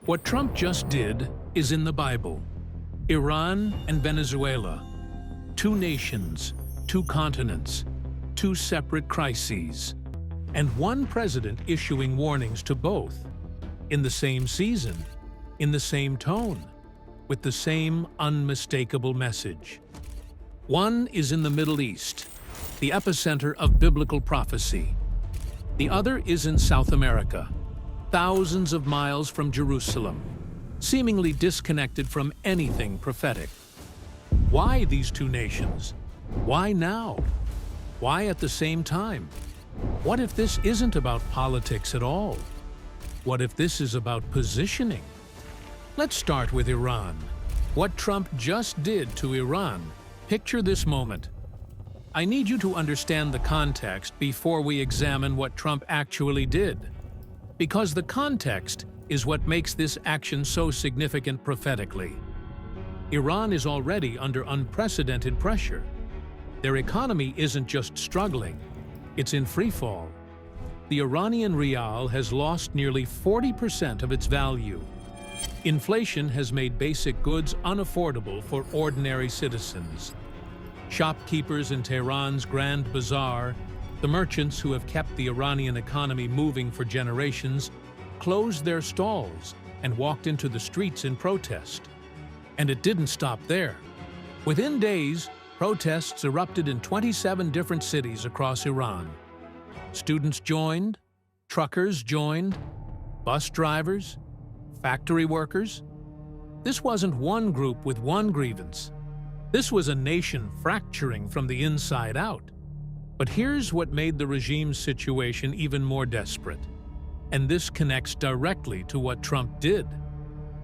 What Trump just did is in the Bible. Iran and Venezuela, two nations, two continents, two separate crises, and one president issuing warnings to both, in the same season, in the same tone, with the same unmistakable message. One is in the Middle East, the epicenter of biblical prophecy. The other is in South America, thousands of miles from Jerusalem, seemingly disconnected from anything prophetic. Why these two nations? Why now? Why at the same time? What if this isn't about politics at all? What if this is about positioning? Let's start with Iran. What Trump just did to Iran. Picture this moment. I need you to understand the context before we examine what Trump actually did. Because the context is what makes this action so significant prophetically. Iran is already under unprecedented pressure. Their economy isn't just struggling, it's in freefall. The Iranian rial has lost nearly 40% of its value. Inflation has made basic goods unaffordable for ordinary citizens. Shopkeepers in Tehran's Grand Bazaar, the merchants who have kept the Iranian economy moving for generations, closed their stalls and walked into the streets in protest. And it didn't stop there. Within days, protests erupted in 27 different cities across Iran. Students joined, truckers joined, bus drivers, factory workers. This wasn't one group with one grievance. This was a nation fracturing from the inside out. But here's what made the regime's situation even more desperate. And this connects directly to what Trump did.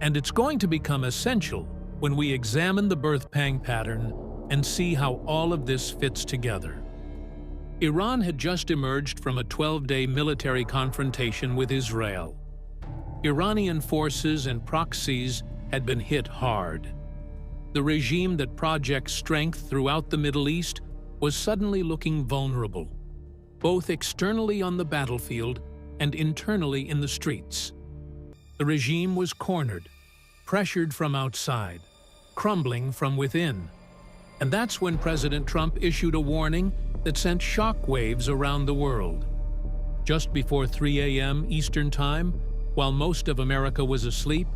And it's going to become essential when we examine the birth pang pattern and see how all of this fits together. Iran had just emerged from a 12-day military confrontation with Israel. Iranian forces and proxies had been hit hard. The regime that projects strength throughout the Middle East was suddenly looking vulnerable, both externally on the battlefield and internally in the streets. The regime was cornered, pressured from outside, crumbling from within. And that's when President Trump issued a warning that sent shockwaves around the world. Just before 3 a.m. Eastern Time, while most of America was asleep,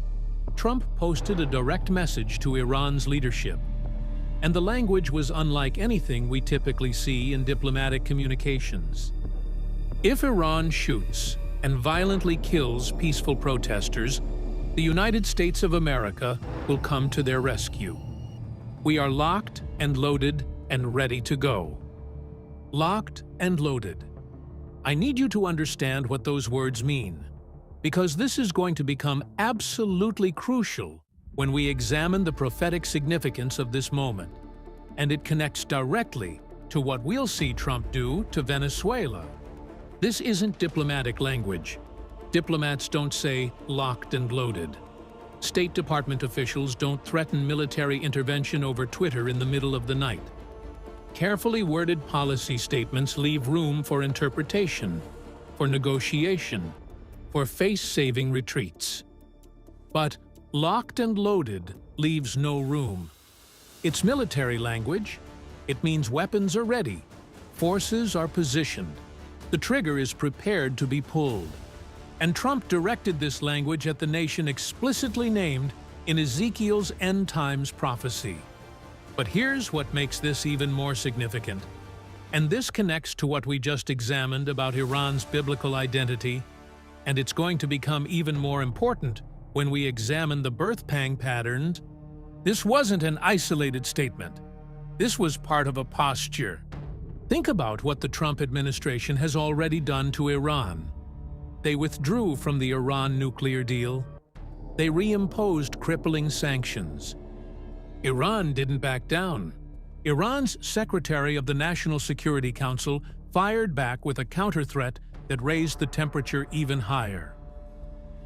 Trump posted a direct message to Iran's leadership. And the language was unlike anything we typically see in diplomatic communications. If Iran shoots and violently kills peaceful protesters, the United States of America will come to their rescue. We are locked and loaded and ready to go. Locked and loaded. I need you to understand what those words mean, because this is going to become absolutely crucial when we examine the prophetic significance of this moment, and it connects directly to what we'll see Trump do to Venezuela. This isn't diplomatic language. Diplomats don't say locked and loaded. State Department officials don't threaten military intervention over Twitter in the middle of the night. Carefully worded policy statements leave room for interpretation, for negotiation, for face-saving retreats. But locked and loaded leaves no room. It's military language. It means weapons are ready, forces are positioned, the trigger is prepared to be pulled. And Trump directed this language at the nation explicitly named in Ezekiel's end times prophecy. But here's what makes this even more significant. And this connects to what we just examined about Iran's biblical identity, and it's going to become even more important when we examine the birth pang patterns. This wasn't an isolated statement. This was part of a posture. Think about what the Trump administration has already done to Iran. They withdrew from the Iran nuclear deal. They reimposed crippling sanctions. Iran didn't back down. Iran's Secretary of the National Security Council fired back with a counter-threat that raised the temperature even higher.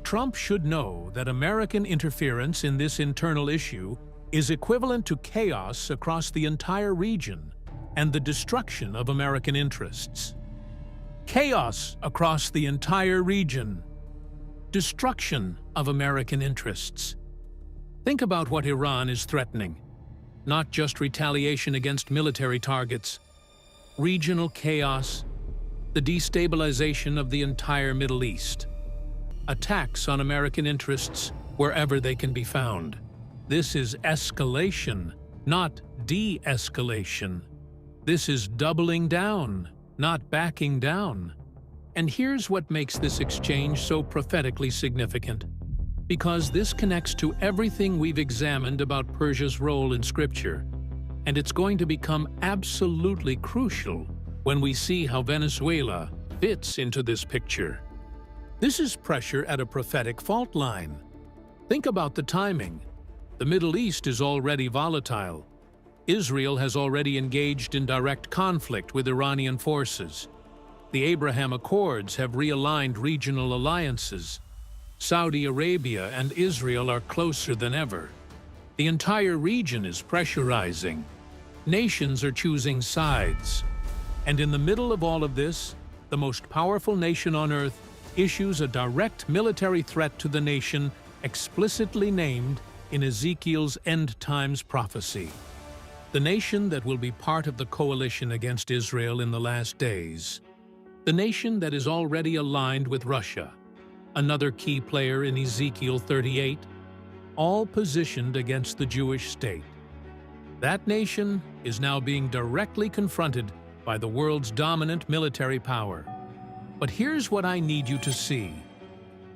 Trump should know that American interference in this internal issue is equivalent to chaos across the entire region and the destruction of American interests. Chaos across the entire region. destruction of American interests. Think about what Iran is threatening. Not just retaliation against military targets, regional chaos, the destabilization of the entire Middle East, attacks on American interests wherever they can be found. This is escalation, not de-escalation. This is doubling down, not backing down. And here's what makes this exchange so prophetically significant. Because this connects to everything we've examined about Persia's role in Scripture, and it's going to become absolutely crucial when we see how Venezuela fits into this picture. This is pressure at a prophetic fault line. Think about the timing. The Middle East is already volatile. Israel has already engaged in direct conflict with Iranian forces. The Abraham Accords have realigned regional alliances. Saudi Arabia and Israel are closer than ever. The entire region is pressurizing. Nations are choosing sides. And in the middle of all of this, the most powerful nation on earth issues a direct military threat to the nation explicitly named in Ezekiel's end times prophecy. The nation that will be part of the coalition against Israel in the last days. The nation that is already aligned with Russia, another key player in Ezekiel 38, all positioned against the Jewish state. That nation is now being directly confronted by the world's dominant military power. But here's what I need you to see,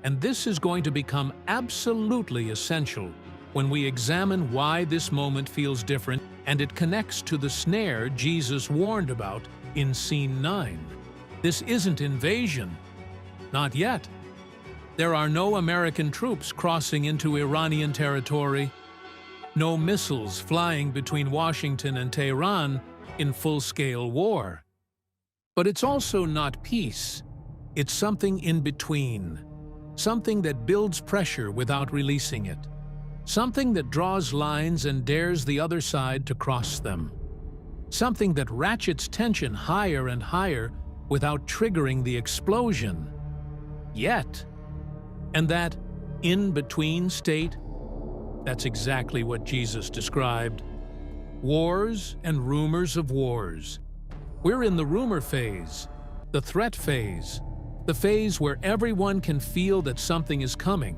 and this is going to become absolutely essential when we examine why this moment feels different, and it connects to the snare Jesus warned about in Scene 9. This isn't invasion. Not yet. There are no American troops crossing into Iranian territory, no missiles flying between Washington and Tehran in full-scale war. But it's also not peace. It's something in between, something that builds pressure without releasing it, something that draws lines and dares the other side to cross them, something that ratchets tension higher and higher without triggering the explosion. Yet, and that in-between state, that's exactly what Jesus described. Wars and rumors of wars. We're in the rumor phase, the threat phase, the phase where everyone can feel that something is coming,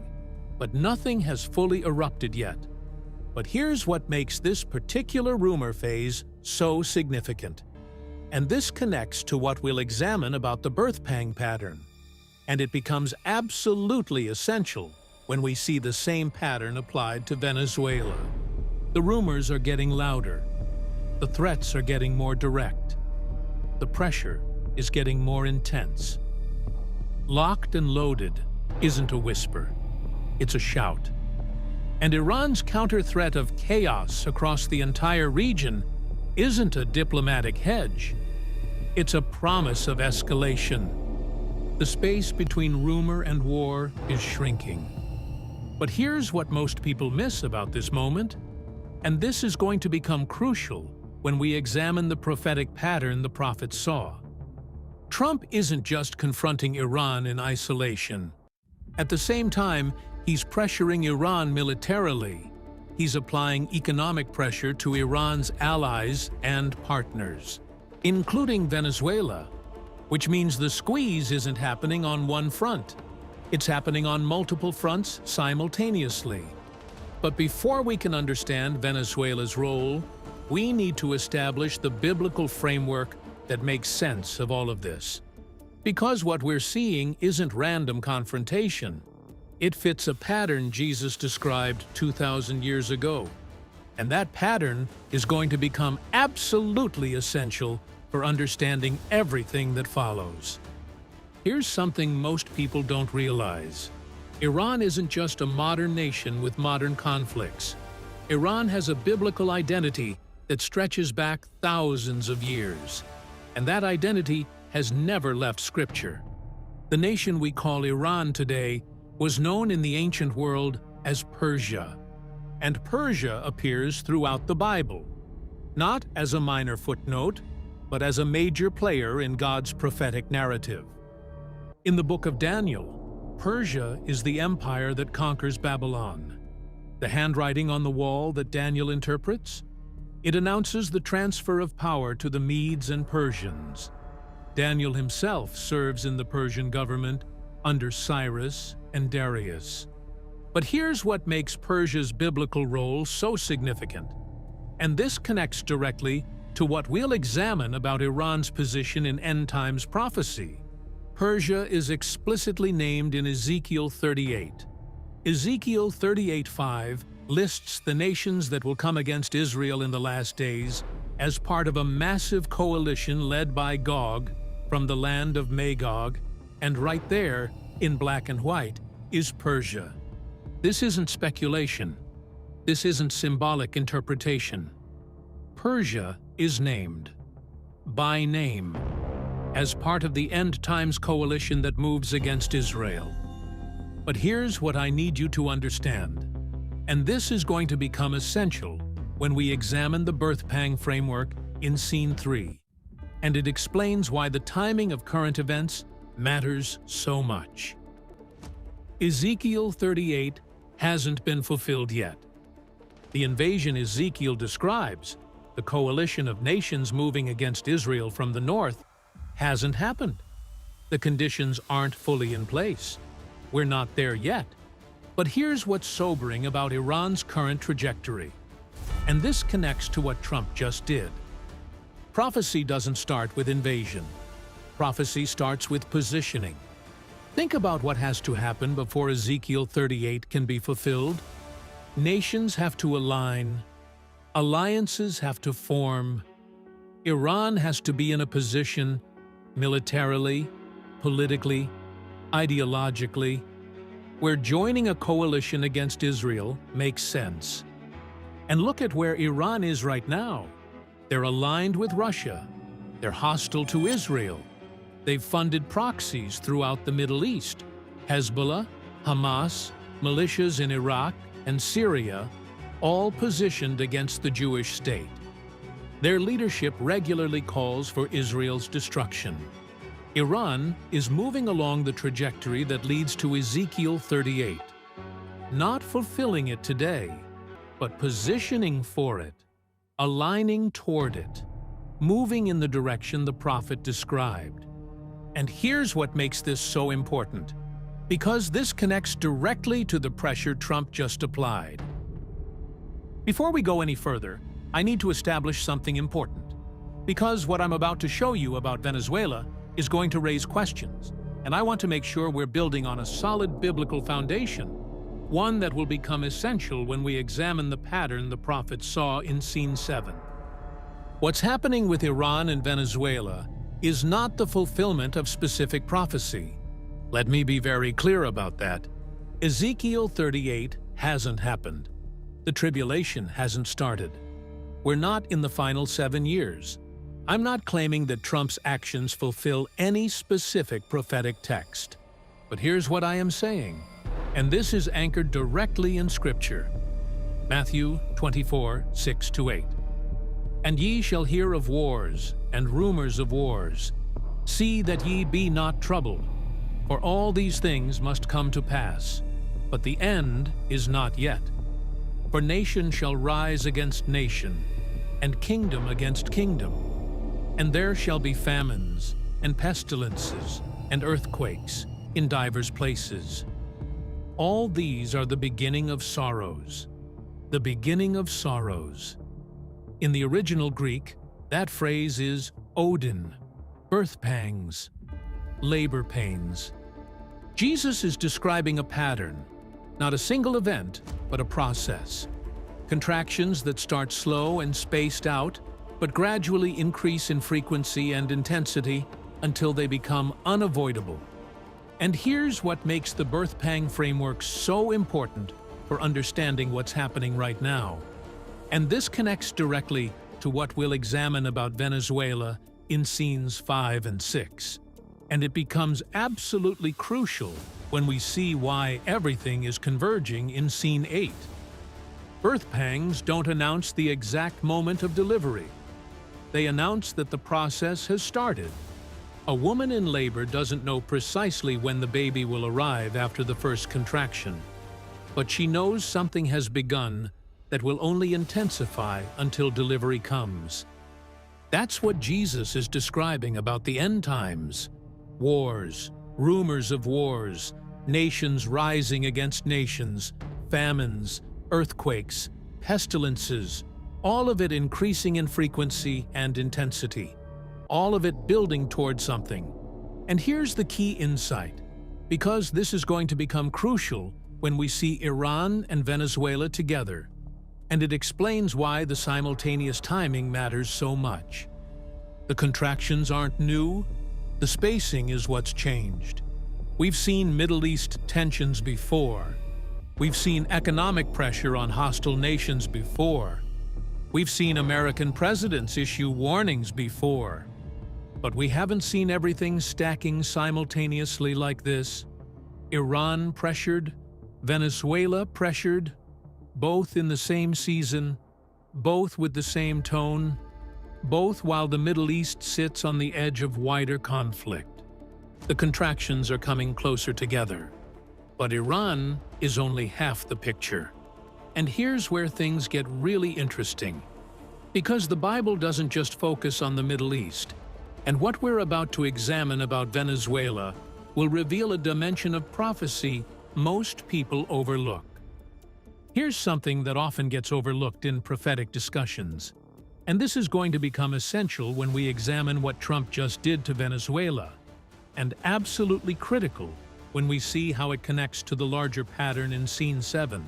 but nothing has fully erupted yet. But here's what makes this particular rumor phase so significant. And this connects to what we'll examine about the birth pang pattern. And it becomes absolutely essential when we see the same pattern applied to Venezuela. The rumors are getting louder. The threats are getting more direct. The pressure is getting more intense. Locked and loaded isn't a whisper. It's a shout. And Iran's counter-threat of chaos across the entire region isn't a diplomatic hedge. It's a promise of escalation. The space between rumor and war is shrinking. But here's what most people miss about this moment, and this is going to become crucial when we examine the prophetic pattern the prophets saw. Trump isn't just confronting Iran in isolation. At the same time, he's pressuring Iran militarily. He's applying economic pressure to Iran's allies and partners, including Venezuela, which means the squeeze isn't happening on one front. It's happening on multiple fronts simultaneously. But before we can understand Venezuela's role, we need to establish the biblical framework that makes sense of all of this. Because what we're seeing isn't random confrontation. It fits a pattern Jesus described 2,000 years ago. And that pattern is going to become absolutely essential for understanding everything that follows. Here's something most people don't realize. Iran isn't just a modern nation with modern conflicts. Iran has a biblical identity that stretches back thousands of years. And that identity has never left Scripture. The nation we call Iran today was known in the ancient world as Persia. And Persia appears throughout the Bible, not as a minor footnote, but as a major player in God's prophetic narrative. In the book of Daniel, Persia is the empire that conquers Babylon. The handwriting on the wall that Daniel interprets? It announces the transfer of power to the Medes and Persians. Daniel himself serves in the Persian government under Cyrus and Darius. But here's what makes Persia's biblical role so significant. And this connects directly to what we'll examine about Iran's position in end times prophecy. Persia is explicitly named in Ezekiel 38. Ezekiel 38:5 lists the nations that will come against Israel in the last days as part of a massive coalition led by Gog from the land of Magog, and right there, in black and white, is Persia. This isn't speculation. This isn't symbolic interpretation. Persia is named, by name, as part of the end times coalition that moves against Israel. But here's what I need you to understand, and this is going to become essential when we examine the birth pang framework in Scene 3, and it explains why the timing of current events matters so much. Ezekiel 38 hasn't been fulfilled yet. The invasion Ezekiel describes, the coalition of nations moving against Israel from the north, hasn't happened. The conditions aren't fully in place. We're not there yet. But here's what's sobering about Iran's current trajectory. And this connects to what Trump just did. Prophecy doesn't start with invasion. Prophecy starts with positioning. Think about what has to happen before Ezekiel 38 can be fulfilled. Nations have to align. Alliances have to form. Iran has to be in a position, militarily, politically, ideologically, where joining a coalition against Israel makes sense. And look at where Iran is right now. They're aligned with Russia. They're hostile to Israel. They've funded proxies throughout the Middle East. Hezbollah, Hamas, militias in Iraq and Syria, all positioned against the Jewish state. Their leadership regularly calls for Israel's destruction. Iran is moving along the trajectory that leads to Ezekiel 38, not fulfilling it today, but positioning for it, aligning toward it, moving in the direction the prophet described. And here's what makes this so important, because this connects directly to the pressure Trump just applied. Before we go any further, I need to establish something important, because what I'm about to show you about Venezuela is going to raise questions, and I want to make sure we're building on a solid biblical foundation, one that will become essential when we examine the pattern the prophet saw in Scene 7. What's happening with Iran and Venezuela is not the fulfillment of specific prophecy. Let me be very clear about that. Ezekiel 38 hasn't happened. The tribulation hasn't started. We're not in the final 7 years. I'm not claiming that Trump's actions fulfill any specific prophetic text. But here's what I am saying, and this is anchored directly in Scripture. Matthew 24:6-8. And ye shall hear of wars, and rumors of wars. See that ye be not troubled, for all these things must come to pass. But the end is not yet. For nation shall rise against nation, and kingdom against kingdom. And there shall be famines, and pestilences, and earthquakes, in divers places. All these are the beginning of sorrows. The beginning of sorrows. In the original Greek, that phrase is Odin, birth pangs, labor pains. Jesus is describing a pattern, not a single event, but a process. Contractions that start slow and spaced out, but gradually increase in frequency and intensity until they become unavoidable. And here's what makes the birth pang framework so important for understanding what's happening right now. And this connects directly to what we'll examine about Venezuela in Scenes 5 and 6. And it becomes absolutely crucial when we see why everything is converging in Scene 8. Birth pangs don't announce the exact moment of delivery. They announce that the process has started. A woman in labor doesn't know precisely when the baby will arrive after the first contraction, but she knows something has begun that will only intensify until delivery comes. That's what Jesus is describing about the end times. Wars, rumors of wars, nations rising against nations, famines, earthquakes, pestilences, all of it increasing in frequency and intensity, all of it building toward something. And here's the key insight, because this is going to become crucial when we see Iran and Venezuela together, and it explains why the simultaneous timing matters so much. The contractions aren't new, the spacing is what's changed. We've seen Middle East tensions before. We've seen economic pressure on hostile nations before. We've seen American presidents issue warnings before. But we haven't seen everything stacking simultaneously like this. Iran pressured, Venezuela pressured, both in the same season, both with the same tone, both while the Middle East sits on the edge of wider conflict. The contractions are coming closer together. But Iran is only half the picture. And here's where things get really interesting. Because the Bible doesn't just focus on the Middle East, and what we're about to examine about Venezuela will reveal a dimension of prophecy most people overlook. Here's something that often gets overlooked in prophetic discussions, and this is going to become essential when we examine what Trump just did to Venezuela, and absolutely critical when we see how it connects to the larger pattern in Scene 7.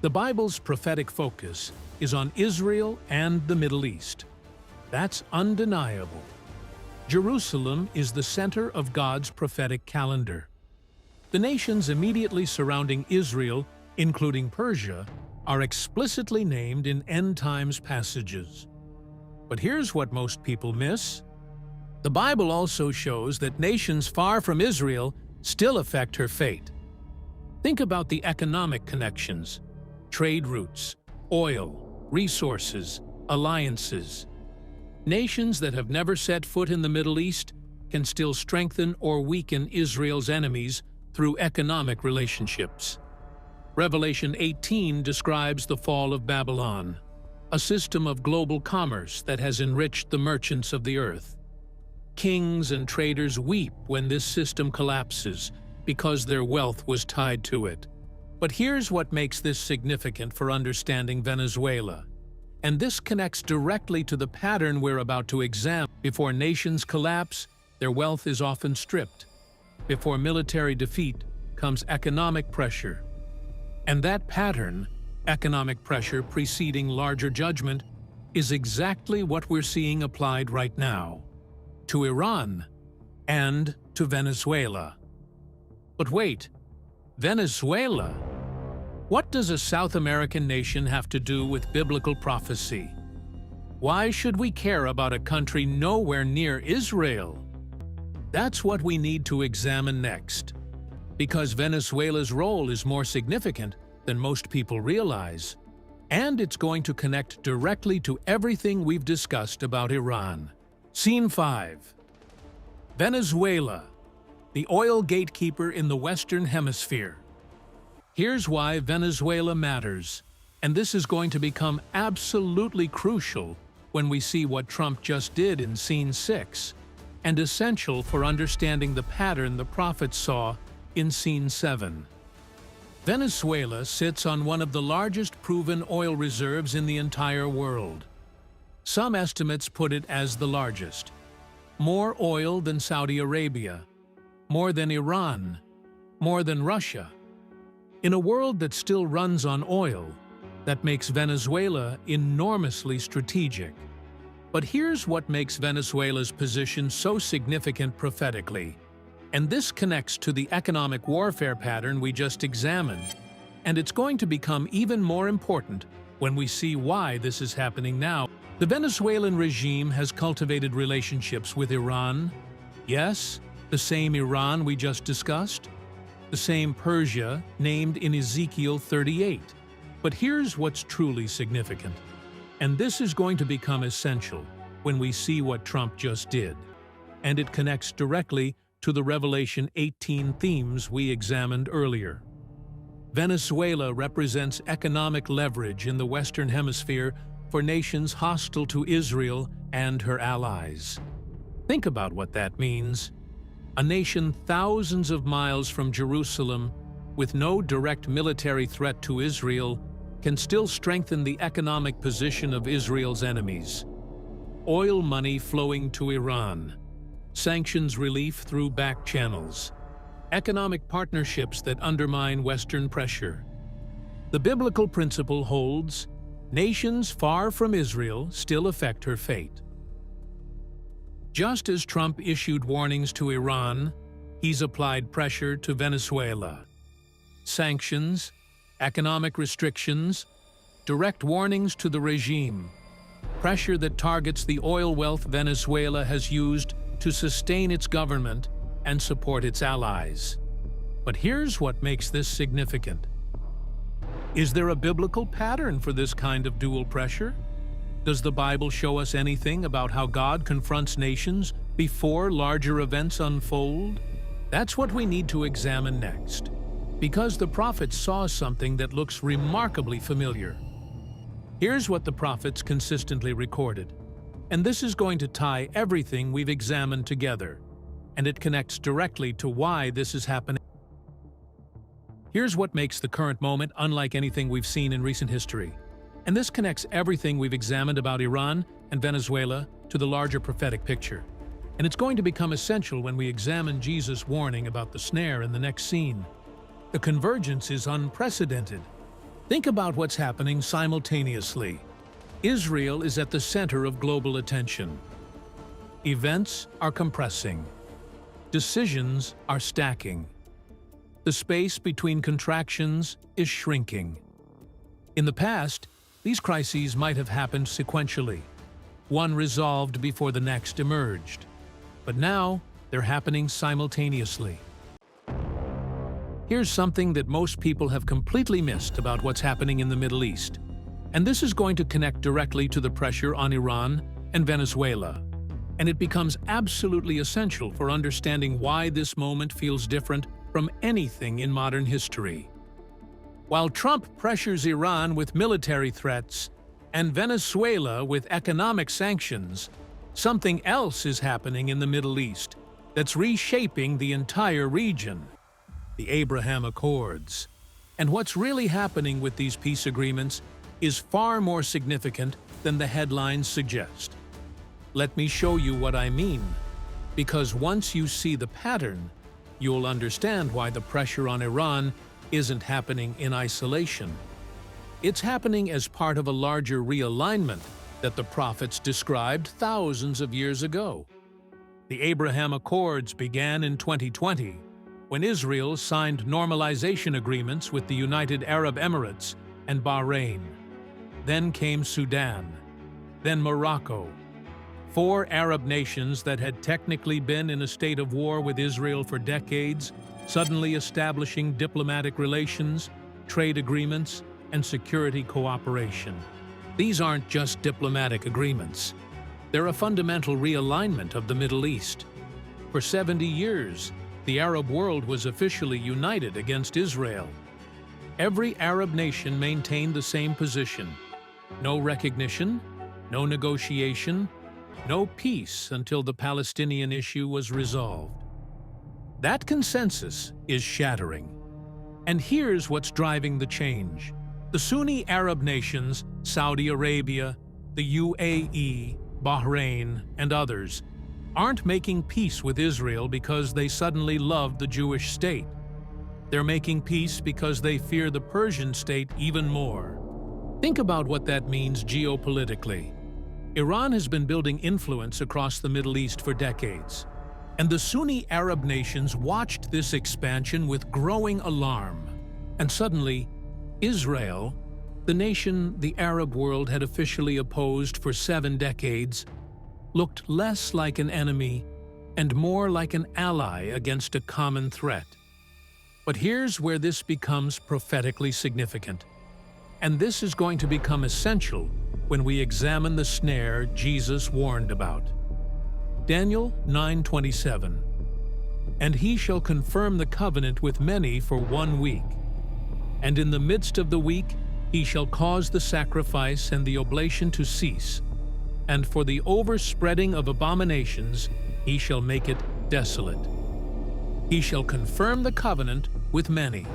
The Bible's prophetic focus is on Israel and the Middle East. That's undeniable. Jerusalem is the center of God's prophetic calendar. The nations immediately surrounding Israel, including Persia, are explicitly named in end times passages. But here's what most people miss. The Bible also shows that nations far from Israel still affect her fate. Think about the economic connections, trade routes, oil, resources, alliances. Nations that have never set foot in the Middle East can still strengthen or weaken Israel's enemies through economic relationships. Revelation 18 describes the fall of Babylon, a system of global commerce that has enriched the merchants of the earth. Kings and traders weep when this system collapses because their wealth was tied to it. But here's what makes this significant for understanding Venezuela. And this connects directly to the pattern we're about to examine. Before nations collapse, their wealth is often stripped. Before military defeat comes economic pressure. And that pattern, economic pressure preceding larger judgment, is exactly what we're seeing applied right now to Iran and to Venezuela. But wait, Venezuela? What does a South American nation have to do with biblical prophecy? Why should we care about a country nowhere near Israel? That's what we need to examine next, because Venezuela's role is more significant than most people realize, and it's going to connect directly to everything we've discussed about Iran. Scene 5. Venezuela, the oil gatekeeper in the Western Hemisphere. Here's why Venezuela matters, and this is going to become absolutely crucial when we see what Trump just did in Scene 6, and essential for understanding the pattern the prophets saw in Scene 7. Venezuela sits on one of the largest proven oil reserves in the entire world. Some estimates put it as the largest. More oil than Saudi Arabia, more than Iran, more than Russia. In a world that still runs on oil, that makes Venezuela enormously strategic. But here's what makes Venezuela's position so significant prophetically. And this connects to the economic warfare pattern we just examined. And it's going to become even more important when we see why this is happening now. The Venezuelan regime has cultivated relationships with Iran. Yes, the same Iran we just discussed. The same Persia named in Ezekiel 38. But here's what's truly significant. And this is going to become essential when we see what Trump just did. and it connects directly to the Revelation 18 themes we examined earlier. Venezuela represents economic leverage in the Western Hemisphere for nations hostile to Israel and her allies. Think about what that means. A nation thousands of miles from Jerusalem, with no direct military threat to Israel, can still strengthen the economic position of Israel's enemies. Oil money flowing to Iran, sanctions relief through back channels, economic partnerships that undermine Western pressure. The biblical principle holds: nations far from Israel still affect her fate. Just as Trump issued warnings to Iran, he's applied pressure to Venezuela. Sanctions, economic restrictions, direct warnings to the regime, pressure that targets the oil wealth Venezuela has used to sustain its government and support its allies. But here's what makes this significant. Is there a biblical pattern for this kind of dual pressure? Does the Bible show us anything about how God confronts nations before larger events unfold? That's what we need to examine next, because the prophets saw something that looks remarkably familiar. Here's what the prophets consistently recorded, and this is going to tie everything we've examined together, and it connects directly to why this is happening. Here's what makes the current moment unlike anything we've seen in recent history. And this connects everything we've examined about Iran and Venezuela to the larger prophetic picture. And it's going to become essential when we examine Jesus' warning about the snare in the next scene. The convergence is unprecedented. Think about what's happening simultaneously. Israel is at the center of global attention. Events are compressing. Decisions are stacking. The space between contractions is shrinking. In the past, these crises might have happened sequentially, one resolved before the next emerged. But now, they're happening simultaneously. Here's something that most people have completely missed about what's happening in the Middle East. And this is going to connect directly to the pressure on Iran and Venezuela. And it becomes absolutely essential for understanding why this moment feels different from anything in modern history. While Trump pressures Iran with military threats and Venezuela with economic sanctions, something else is happening in the Middle East that's reshaping the entire region: the Abraham Accords. And what's really happening with these peace agreements is far more significant than the headlines suggest. Let me show you what I mean, because once you see the pattern, you'll understand why the pressure on Iran isn't happening in isolation. It's happening as part of a larger realignment that the prophets described thousands of years ago. The Abraham Accords began in 2020, when Israel signed normalization agreements with the United Arab Emirates and Bahrain. Then came Sudan, then Morocco. 4 Arab nations that had technically been in a state of war with Israel for decades, suddenly establishing diplomatic relations, trade agreements, and security cooperation. These aren't just diplomatic agreements. They're a fundamental realignment of the Middle East. For 70 years, the Arab world was officially united against Israel. Every Arab nation maintained the same position: no recognition, no negotiation, no peace until the Palestinian issue was resolved. That consensus is shattering. And here's what's driving the change. The Sunni Arab nations, Saudi Arabia, the UAE, Bahrain, and others, aren't making peace with Israel because they suddenly love the Jewish state. They're making peace because they fear the Persian state even more. Think about what that means geopolitically. Iran has been building influence across the Middle East for decades, and the Sunni Arab nations watched this expansion with growing alarm. And suddenly, Israel, the nation the Arab world had officially opposed for 7 decades, looked less like an enemy and more like an ally against a common threat. But here's where this becomes prophetically significant. And this is going to become essential when we examine the snare Jesus warned about. Daniel 9:27. And he shall confirm the covenant with many for 1 week. And in the midst of the week he shall cause the sacrifice and the oblation to cease, and for the overspreading of abominations he shall make it desolate. He shall confirm the covenant with many.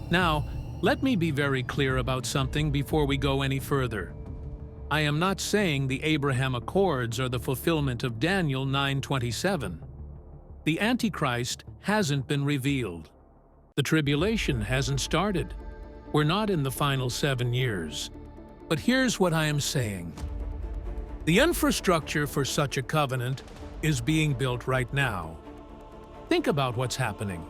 Now, let me be very clear about something before we go any further. I am not saying the Abraham Accords are the fulfillment of Daniel 9:27. The Antichrist hasn't been revealed. The tribulation hasn't started. We're not in the final 7 years. But here's what I am saying. The infrastructure for such a covenant is being built right now. Think about what's happening.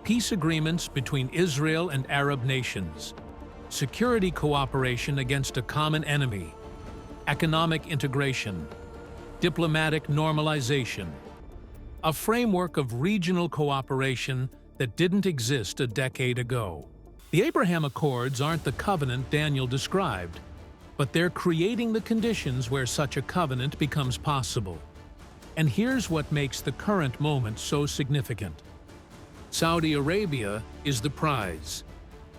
Peace agreements between Israel and Arab nations, security cooperation against a common enemy, economic integration, diplomatic normalization, a framework of regional cooperation that didn't exist a decade ago. The Abraham Accords aren't the covenant Daniel described, but they're creating the conditions where such a covenant becomes possible. And here's what makes the current moment so significant. Saudi Arabia is the prize.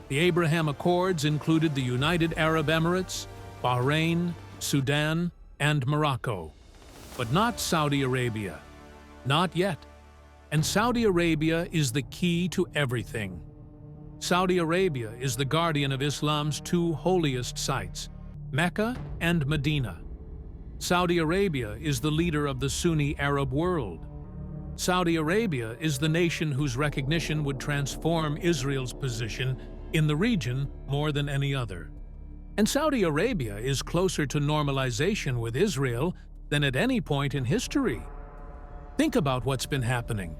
The Abraham Accords included the United Arab Emirates, Bahrain, Sudan, and Morocco. But not Saudi Arabia. Not yet. And Saudi Arabia is the key to everything. Saudi Arabia is the guardian of Islam's 2 holiest sites, Mecca and Medina. Saudi Arabia is the leader of the Sunni Arab world. Saudi Arabia is the nation whose recognition would transform Israel's position in the region more than any other. And Saudi Arabia is closer to normalization with Israel than at any point in history. Think about what's been happening.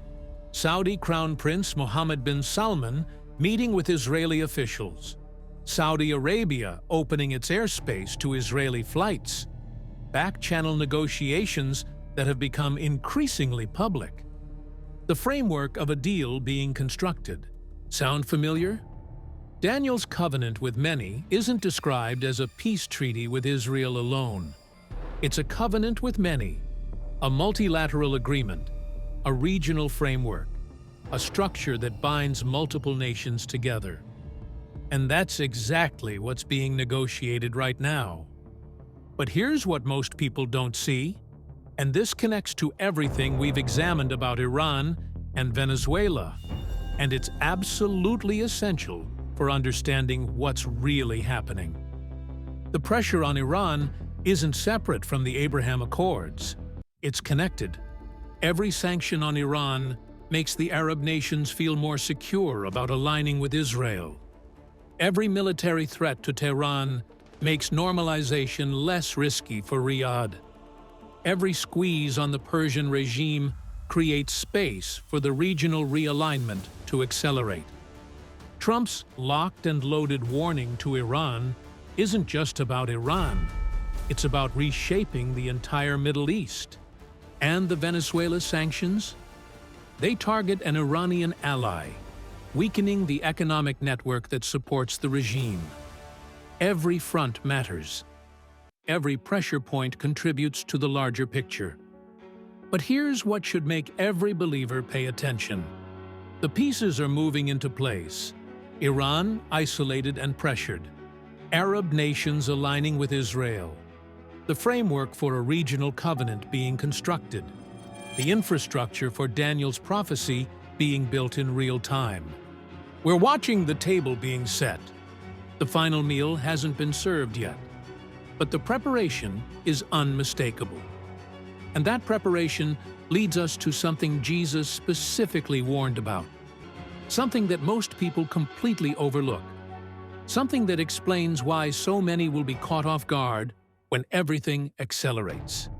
Saudi Crown Prince Mohammed bin Salman meeting with Israeli officials. Saudi Arabia opening its airspace to Israeli flights. Back-channel negotiations that have become increasingly public. The framework of a deal being constructed. Sound familiar? Daniel's covenant with many isn't described as a peace treaty with Israel alone. It's a covenant with many, a multilateral agreement, a regional framework, a structure that binds multiple nations together. And that's exactly what's being negotiated right now. But here's what most people don't see, and this connects to everything we've examined about Iran and Venezuela, and it's absolutely essential for understanding what's really happening. The pressure on Iran isn't separate from the Abraham Accords. It's connected. Every sanction on Iran makes the Arab nations feel more secure about aligning with Israel. Every military threat to Tehran makes normalization less risky for Riyadh. Every squeeze on the Persian regime creates space for the regional realignment to accelerate. Trump's locked and loaded warning to Iran isn't just about Iran. It's about reshaping the entire Middle East. And the Venezuela sanctions? They target an Iranian ally, weakening the economic network that supports the regime. Every front matters. Every pressure point contributes to the larger picture. But here's what should make every believer pay attention. The pieces are moving into place. Iran isolated and pressured. Arab nations aligning with Israel. The framework for a regional covenant being constructed. The infrastructure for Daniel's prophecy being built in real time. We're watching the table being set. The final meal hasn't been served yet, but the preparation is unmistakable. And that preparation leads us to something Jesus specifically warned about. Something that most people completely overlook. Something that explains why so many will be caught off guard when everything accelerates.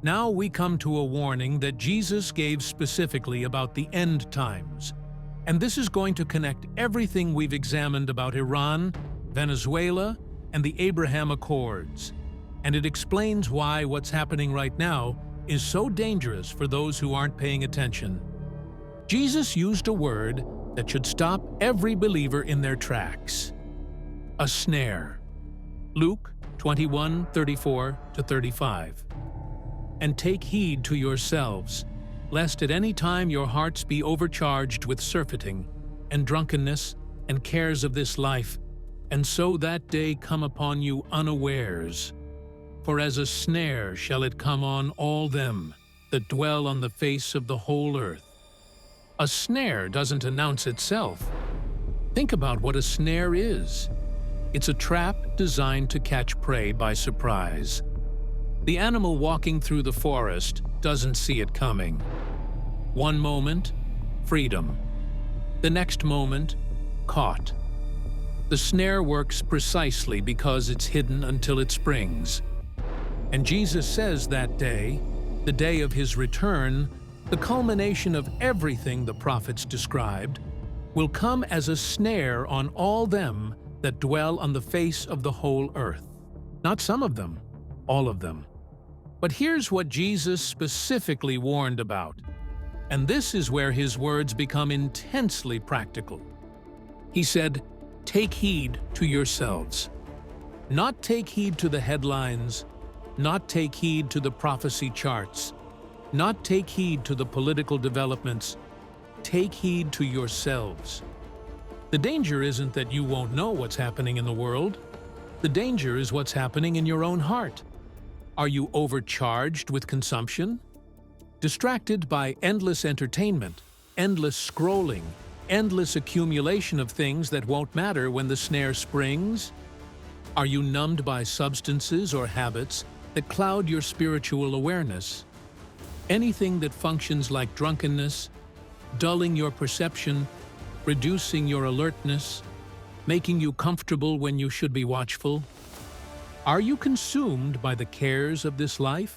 Now we come to a warning that Jesus gave specifically about the end times. And this is going to connect everything we've examined about Iran, Venezuela, and the Abraham Accords. And it explains why what's happening right now is so dangerous for those who aren't paying attention. Jesus used a word that should stop every believer in their tracks. A snare. Luke 21:34-35. and take heed to yourselves, lest at any time your hearts be overcharged with surfeiting, and drunkenness, and cares of this life, and so that day come upon you unawares. For as a snare shall it come on all them that dwell on the face of the whole earth. A snare doesn't announce itself. Think about what a snare is. It's a trap designed to catch prey by surprise. The animal walking through the forest doesn't see it coming. One moment, freedom. The next moment, caught. The snare works precisely because it's hidden until it springs. And Jesus says that day, the day of his return, the culmination of everything the prophets described, will come as a snare on all them that dwell on the face of the whole earth. Not some of them, all of them. But here's what Jesus specifically warned about, and this is where his words become intensely practical. He said, "Take heed to yourselves." Not take heed to the headlines, not take heed to the prophecy charts, not take heed to the political developments. Take heed to yourselves. The danger isn't that you won't know what's happening in the world. The danger is what's happening in your own heart. Are you overcharged with consumption? Distracted by endless entertainment, endless scrolling, endless accumulation of things that won't matter when the snare springs? Are you numbed by substances or habits that cloud your spiritual awareness? Anything that functions like drunkenness, dulling your perception, reducing your alertness, making you comfortable when you should be watchful? Are you consumed by the cares of this life?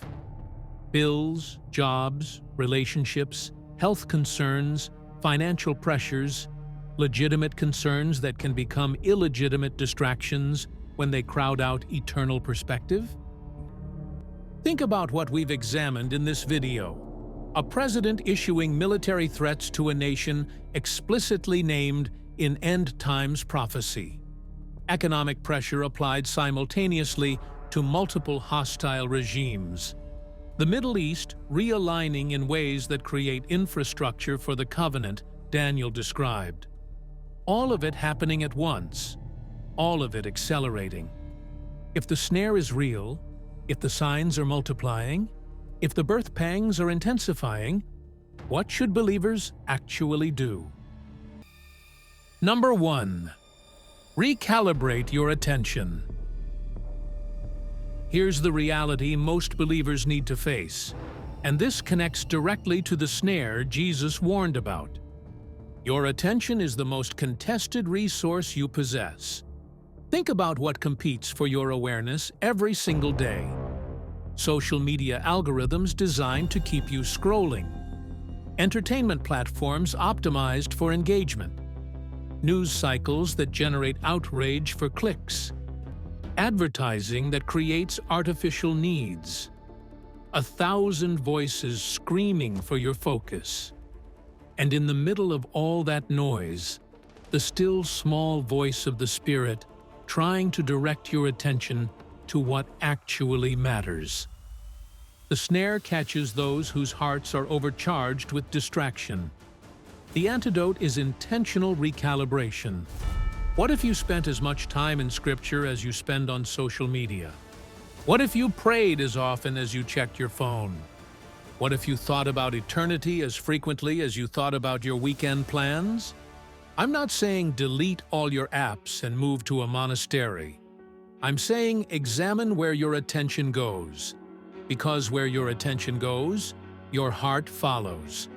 Bills, jobs, relationships, health concerns, financial pressures, legitimate concerns that can become illegitimate distractions when they crowd out eternal perspective? Think about what we've examined in this video. A president issuing military threats to a nation explicitly named in end times prophecy. Economic pressure applied simultaneously to multiple hostile regimes. The Middle East realigning in ways that create infrastructure for the covenant Daniel described. All of it happening at once, all of it accelerating. If the snare is real, if the signs are multiplying, if the birth pangs are intensifying, what should believers actually do? Number 1. Recalibrate your attention. Here's the reality most believers need to face, and this connects directly to the snare Jesus warned about. Your attention is the most contested resource you possess. Think about what competes for your awareness every single day. Social media algorithms designed to keep you scrolling. Entertainment platforms optimized for engagement. News cycles that generate outrage for clicks. Advertising that creates artificial needs. 1,000 voices screaming for your focus. And in the middle of all that noise, the still small voice of the Spirit trying to direct your attention to what actually matters. The snare catches those whose hearts are overcharged with distraction. The antidote is intentional recalibration. What if you spent as much time in Scripture as you spend on social media? What if you prayed as often as you checked your phone? What if you thought about eternity as frequently as you thought about your weekend plans? I'm not saying delete all your apps and move to a monastery. I'm saying examine where your attention goes. Because where your attention goes, your heart follows.